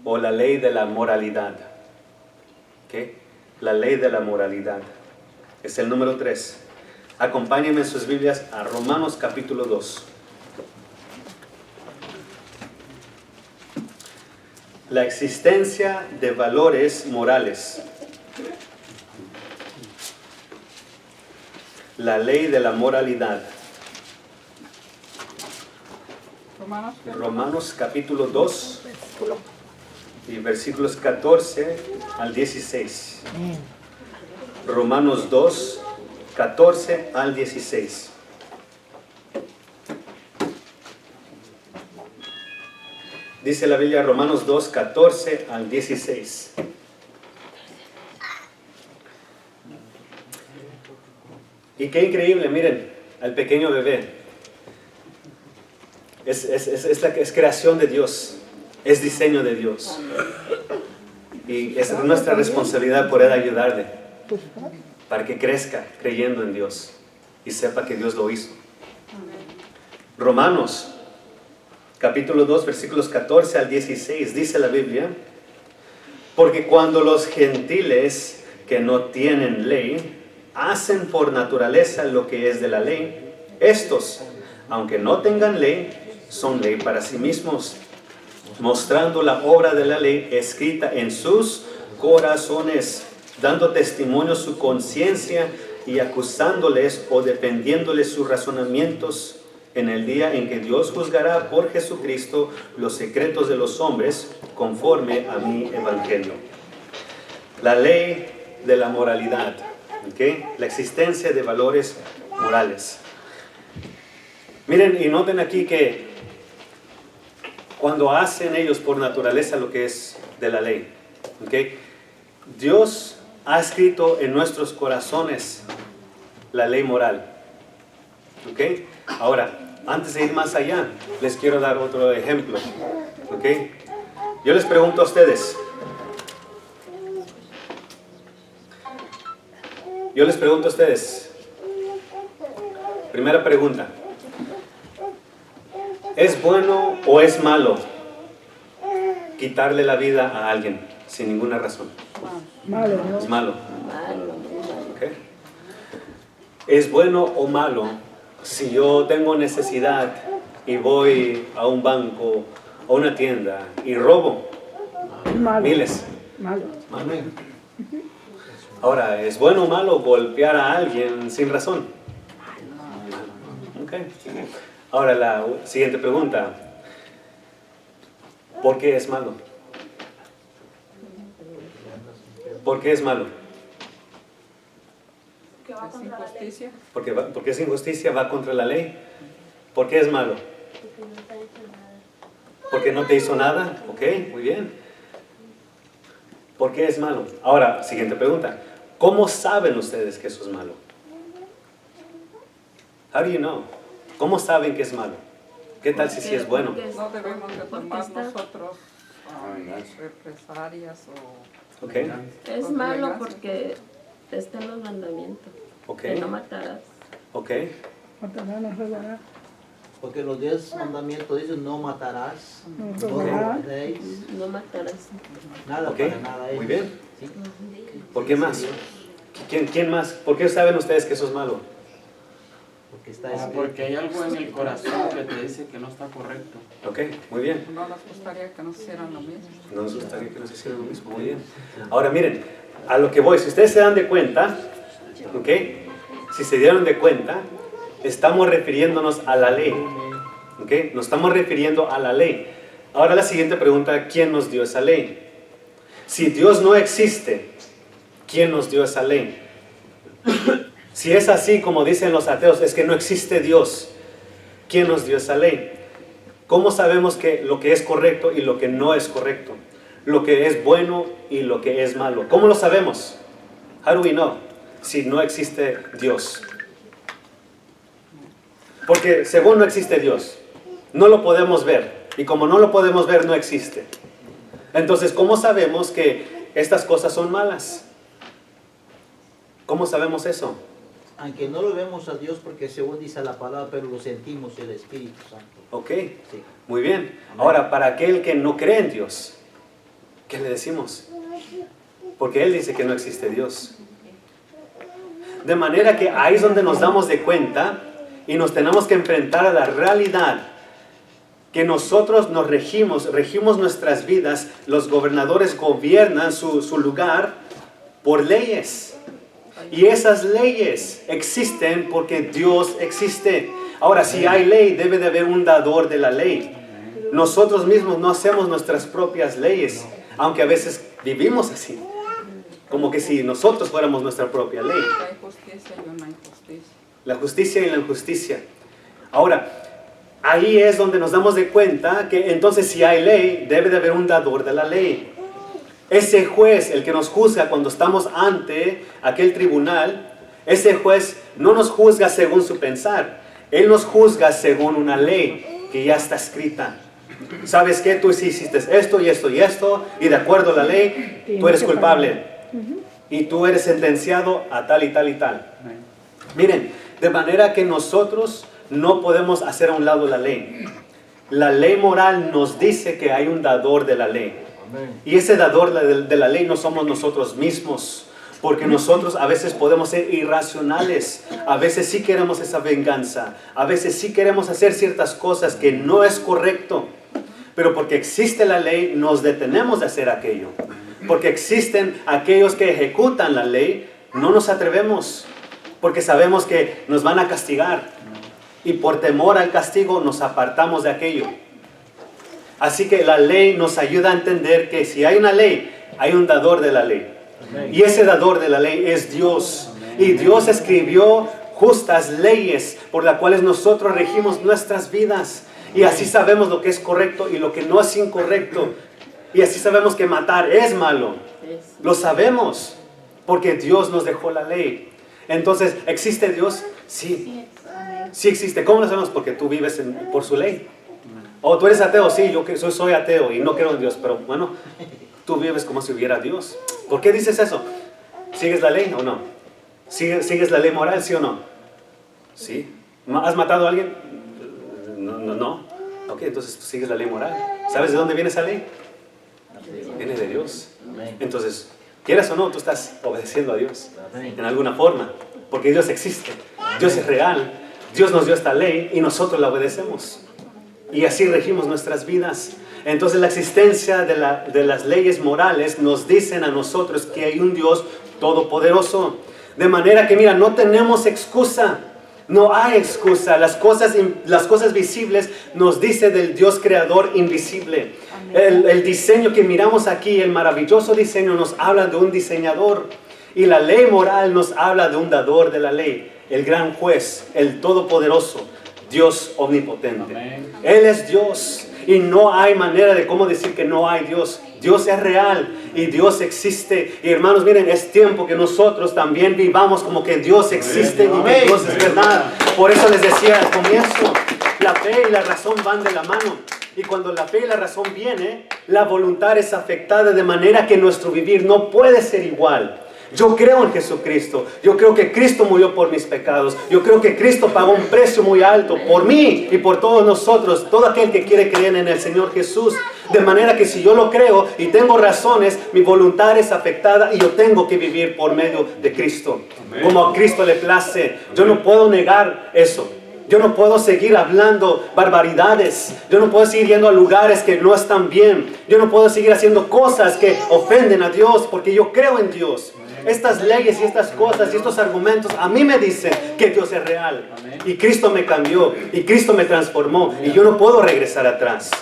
O la ley de la moralidad. ¿Okay? La ley de la moralidad. Es el número 3. Acompáñenme en sus Biblias a Romanos capítulo 2. La existencia de valores morales. La ley de la moralidad. Romanos, ¿qué? Romanos capítulo 2. y versículos 14 al 16. Romanos 2, 14 al 16. Dice la Biblia, Romanos 2, 14 al 16. Y qué increíble, miren, al pequeño bebé. Es creación de Dios, es diseño de Dios. Y es nuestra responsabilidad poder ayudarle para que crezca creyendo en Dios y sepa que Dios lo hizo. Romanos, capítulo 2, versículos 14 al 16, dice la Biblia, porque cuando los gentiles que no tienen ley hacen por naturaleza lo que es de la ley, estos, aunque no tengan ley, son ley para sí mismos, mostrando la obra de la ley escrita en sus corazones, dando testimonio su conciencia y acusándoles o defendiéndoles sus razonamientos en el día en que Dios juzgará por Jesucristo los secretos de los hombres conforme a mi evangelio. La ley de la moralidad, ¿okay? La existencia de valores morales. Miren y noten aquí que cuando hacen ellos por naturaleza lo que es de la ley, ¿okay? Dios ha escrito en nuestros corazones la ley moral. ¿Okay? Ahora, antes de ir más allá, les quiero dar otro ejemplo. ¿Okay? Yo les pregunto a ustedes. Primera pregunta. ¿Es bueno o es malo quitarle la vida a alguien sin ninguna razón? Malo, ¿no? Es malo. Malo, muy malo. ¿Okay? ¿Es bueno o malo si yo tengo necesidad y voy a un banco o una tienda y robo Malo. miles? Malo. Malo. Ahora, ¿es bueno o malo golpear a alguien sin razón? Okay. Ahora la siguiente pregunta. ¿Por qué es malo? ¿Por qué es malo? Es injusticia. Porque es injusticia, va contra la ley. ¿Por qué es malo? Porque no te hizo nada. Ok, muy bien. ¿Por qué es malo? Ahora, siguiente pregunta. ¿Cómo saben ustedes que eso es malo? How do you know? ¿Cómo saben que es malo? ¿Qué tal si sí es bueno? No debemos de tomar está- nosotros represalias o... Ok, Es malo porque está en los mandamientos. ok, Que no matarás. ok. Matará, no robará. Porque los 10 mandamientos dicen no matarás, No no robará. robaréis, No matarás. nada Ok, para nada es. muy bien. ¿Sí? ¿Por qué más? ¿Quién más? ¿Por qué saben ustedes que eso es malo? Porque está Ah, escrito. porque hay algo en el corazón que te dice que no está correcto. Ok, muy bien. No nos gustaría que nos hicieran lo mismo. No nos gustaría que nos hicieran lo mismo. Muy bien. Ahora miren, a lo que voy, si ustedes se dan de cuenta, ¿ok? Si se dieron de cuenta, estamos refiriéndonos a la ley. ¿Ok? Nos estamos refiriendo a la ley. Ahora la siguiente pregunta, ¿quién nos dio esa ley? Si Dios no existe, ¿quién nos dio esa ley? Si es así como dicen los ateos, es que no existe Dios, ¿quién nos dio esa ley? ¿Cómo sabemos que lo que es correcto y lo que no es correcto? Lo que es bueno y lo que es malo. ¿Cómo lo sabemos? How do we know? Si no existe Dios. Porque según no existe Dios, no lo podemos ver. Y como no lo podemos ver, no existe. Entonces, ¿cómo sabemos que estas cosas son malas? ¿Cómo sabemos eso? Aunque no lo vemos a Dios porque según dice la palabra, pero lo sentimos el Espíritu Santo. Ok, Sí. muy bien. Ahora, para aquel que no cree en Dios, ¿qué le decimos? Porque Él dice que no existe Dios. De manera que ahí es donde nos damos de cuenta y nos tenemos que enfrentar a la realidad que nosotros nos regimos nuestras vidas, los gobernadores gobiernan su lugar por leyes. Y esas leyes existen porque Dios existe. Ahora, si hay ley, debe de haber un dador de la ley. Nosotros mismos no hacemos nuestras propias leyes. aunque a veces vivimos así, como que si nosotros fuéramos nuestra propia ley. Hay justicia y una injusticia. La justicia y la injusticia. Ahora, ahí es donde nos damos de cuenta que entonces si hay ley, debe de haber un dador de la ley. Ese juez, el que nos juzga cuando estamos ante aquel tribunal, ese juez no nos juzga según su pensar. Él nos juzga según una ley que ya está escrita. ¿Sabes qué? Tú sí hiciste esto y esto y esto, y de acuerdo a la ley, tú eres culpable. Y tú eres sentenciado a tal y tal y tal. Miren, de manera que nosotros no podemos hacer a un lado la ley. La ley moral nos dice que hay un dador de la ley. Y ese dador de la ley no somos nosotros mismos. Porque nosotros a veces podemos ser irracionales, a veces sí queremos esa venganza, a veces sí queremos hacer ciertas cosas que no es correcto, pero porque existe la ley nos detenemos de hacer aquello. Porque existen aquellos que ejecutan la ley, no nos atrevemos, porque sabemos que nos van a castigar y por temor al castigo nos apartamos de aquello. Así que la ley nos ayuda a entender que si hay una ley, hay un dador de la ley. Y ese dador de la ley es Dios. Y Dios escribió justas leyes por las cuales nosotros regimos nuestras vidas. Y así sabemos lo que es correcto y lo que no es incorrecto. Y así sabemos que matar es malo. Lo sabemos porque Dios nos dejó la ley. Entonces, ¿existe Dios? Sí. Sí existe. ¿Cómo lo sabemos? Porque tú vives por su ley. O tú eres ateo. Sí, yo soy ateo y no creo en Dios. Pero bueno, tú vives como si hubiera Dios. ¿Por qué dices eso? ¿Sigues la ley o no? ¿Sigues la ley moral, sí o no? Sí. ¿Has matado a alguien? No. Ok, entonces tú sigues la ley moral. ¿Sabes de dónde viene esa ley? Viene de Dios. Entonces, quieras o no, tú estás obedeciendo a Dios en alguna forma. Porque Dios existe. Dios es real. Dios nos dio esta ley y nosotros la obedecemos. Y así regimos nuestras vidas. Entonces la existencia de las leyes morales nos dicen a nosotros que hay un Dios todopoderoso. De manera que mira, no tenemos excusa. No hay excusa. Las cosas visibles nos dice del Dios creador invisible. El diseño que miramos aquí, el maravilloso diseño, nos habla de un diseñador. Y la ley moral nos habla de un dador de la ley. El gran juez, el todopoderoso, Dios omnipotente. Amén. Él es Dios. Y no hay manera de cómo decir que no hay Dios. Dios es real y Dios existe. Y hermanos, miren, es tiempo que nosotros también vivamos como que Dios existe y que Dios es verdad. Por eso les decía al comienzo, la fe y la razón van de la mano. Y cuando la fe y la razón viene, la voluntad es afectada de manera que nuestro vivir no puede ser igual. Yo creo en Jesucristo. Yo creo que Cristo murió por mis pecados. Yo creo que Cristo pagó un precio muy alto por mí y por todos nosotros. Todo aquel que quiere creer en el Señor Jesús. De manera que si yo lo creo y tengo razones, mi voluntad es afectada y yo tengo que vivir por medio de Cristo. Como a Cristo le place. Yo no puedo negar eso. Yo no puedo seguir hablando barbaridades. Yo no puedo seguir yendo a lugares que no están bien. Yo no puedo seguir haciendo cosas que ofenden a Dios porque yo creo en Dios. Estas leyes y estas cosas y estos argumentos a mí me dicen que Dios es real. Y Cristo me cambió y Cristo me transformó. Y yo no puedo regresar atrás.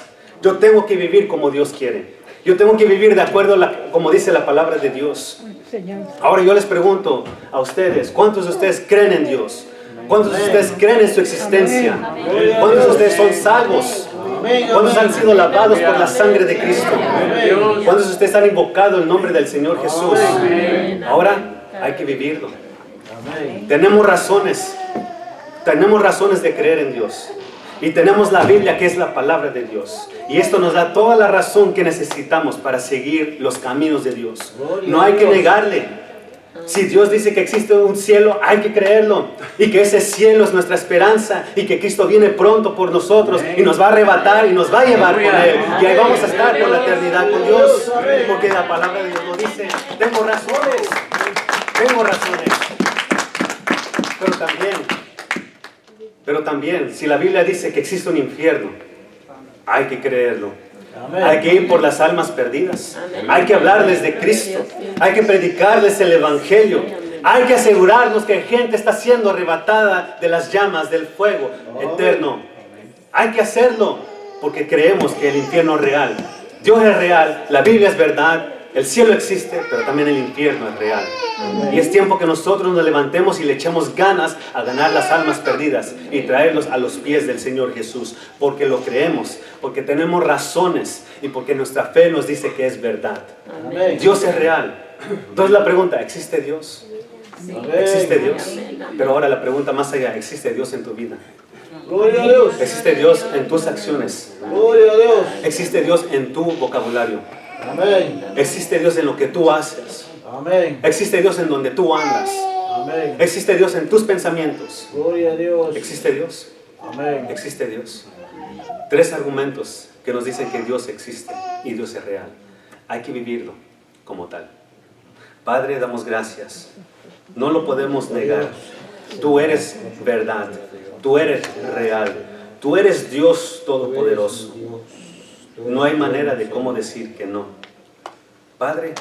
Yo tengo que vivir como Dios quiere. Yo tengo que vivir de acuerdo a como dice la palabra de Dios. Ahora yo les pregunto a ustedes, ¿cuántos de ustedes creen en Dios? ¿Cuántos de ustedes creen en su existencia? ¿Cuántos de ustedes son salvos? ¿Cuántos han sido lavados por la sangre de Cristo? ¿Cuántos de ustedes han invocado el nombre del Señor Jesús? Ahora hay que vivirlo. Tenemos razones de creer en Dios. Y tenemos la Biblia, que es la palabra de Dios. Y esto nos da toda la razón que necesitamos para seguir los caminos de Dios. No hay que negarle. Si Dios dice que existe un cielo, hay que creerlo. Y que ese cielo es nuestra esperanza. Y que Cristo viene pronto por nosotros. Y nos va a arrebatar y nos va a llevar con Él. Y ahí vamos a estar por la eternidad con Dios. Porque la palabra de Dios lo dice. Tengo razones. Pero también, si la Biblia dice que existe un infierno, hay que creerlo. Hay que ir por las almas perdidas. Hay que hablarles de Cristo. Hay que predicarles el Evangelio. Hay que asegurarnos que gente está siendo arrebatada de las llamas del fuego eterno. Hay que hacerlo porque creemos que el infierno es real. Dios es real, la Biblia es verdad, el cielo existe, pero también el infierno es real. Y es tiempo que nosotros nos levantemos y le echemos ganas a ganar las almas perdidas y traerlos a los pies del Señor Jesús, porque lo creemos, porque tenemos razones y porque nuestra fe nos dice que es verdad. Amén. Dios es real. Entonces la pregunta, ¿existe Dios? ¿Existe Dios? Pero ahora la pregunta más allá, ¿existe Dios en tu vida? Gloria a Dios. ¿Existe Dios en tus acciones? Gloria a Dios. ¿Existe Dios en tu vocabulario? Amén. ¿Existe Dios en lo que tú haces? Amén. ¿Existe Dios en donde tú andas? Amén. ¿Existe Dios en tus pensamientos? Gloria a Dios. ¿Existe Dios? Amén. ¿Existe Dios? 3 argumentos que nos dicen que Dios existe y Dios es real. Hay que vivirlo como tal. Padre, damos gracias. No lo podemos negar. Tú eres verdad. Tú eres real. Tú eres Dios todopoderoso. No hay manera de cómo decir que no. Padre,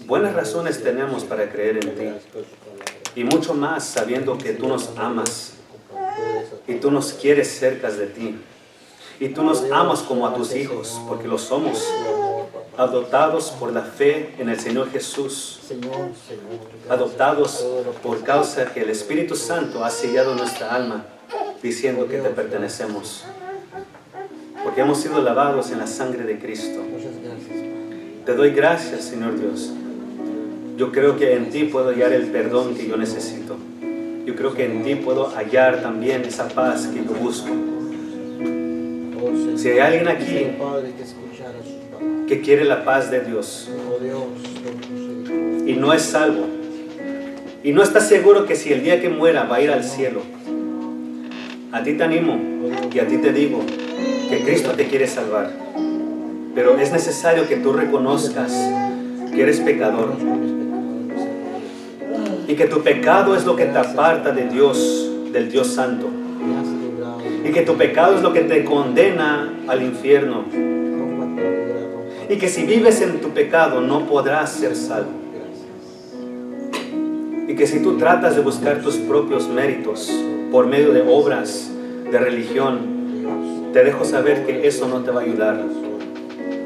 buenas razones tenemos para creer en ti. Y mucho más sabiendo que tú nos amas. Y tú nos quieres cerca de ti. Y tú nos amas como a tus hijos, porque lo somos. Adoptados por la fe en el Señor Jesús. Adoptados por causa que el Espíritu Santo ha sellado nuestra alma, diciendo que te pertenecemos. Porque hemos sido lavados en la sangre de Cristo. Te doy gracias, Señor Dios. Yo creo que en ti puedo hallar el perdón que yo necesito. Yo creo que en ti puedo hallar también esa paz que yo busco. Si hay alguien aquí que quiere la paz de Dios y no es salvo, y no está seguro que si el día que muera va a ir al cielo, a ti te animo y a ti te digo que Cristo te quiere salvar, pero es necesario que tú reconozcas que eres pecador y que tu pecado es lo que te aparta de Dios, del Dios Santo, y que tu pecado es lo que te condena al infierno, y que si vives en tu pecado no podrás ser salvo, y que si tú tratas de buscar tus propios méritos por medio de obras de religión, te dejo saber que eso no te va a ayudar,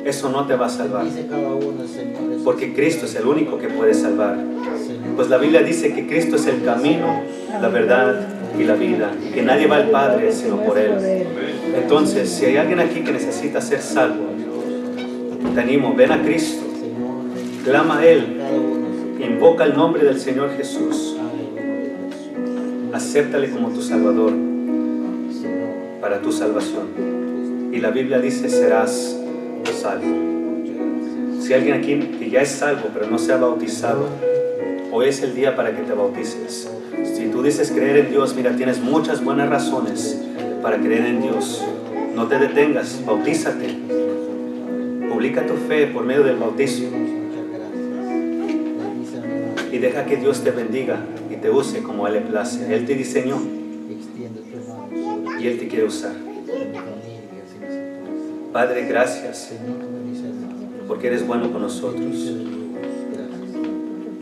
eso no te va a salvar, porque Cristo es el único que puede salvar. Pues la Biblia dice que Cristo es el camino, la verdad y la vida, y que nadie va al Padre sino por Él. Entonces, si hay alguien aquí que necesita ser salvo, te animo, ven a Cristo, clama a Él, invoca el nombre del Señor Jesús, acéptale como tu Salvador para tu salvación. Y la Biblia dice, serás salvo. Si hay alguien aquí que ya es salvo pero no se ha bautizado, hoy es el día para que te bautices. Si tú dices creer en Dios, mira, tienes muchas buenas razones para creer en Dios. No te detengas, bautízate. Publica tu fe por medio del bautismo. Y deja que Dios te bendiga y te use como a Él le place. Él te diseñó y Él te quiere usar. Padre, gracias porque eres bueno con nosotros.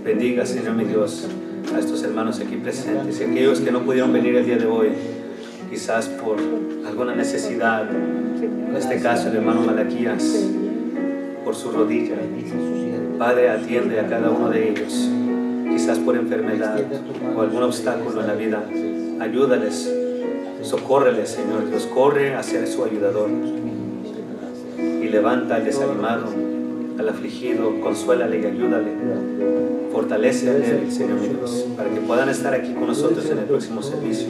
Bendiga, Señor mi Dios, a estos hermanos aquí presentes y aquellos que no pudieron venir el día de hoy, quizás por alguna necesidad, en este caso el hermano Malaquías, por su rodilla. Padre, atiende a cada uno de ellos, quizás por enfermedad o algún obstáculo en la vida. Ayúdales, socórreles, Señor Dios, corre hacia su ayudador y levanta al desanimado, al afligido, consuélale y ayúdale. Fortalece a él, Señor mi Dios, para que puedan estar aquí con nosotros en el próximo servicio.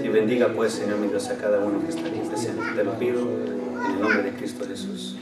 Y bendiga pues, Señor mi Dios, a cada uno que está aquí presente. Te lo pido en el nombre de Cristo Jesús.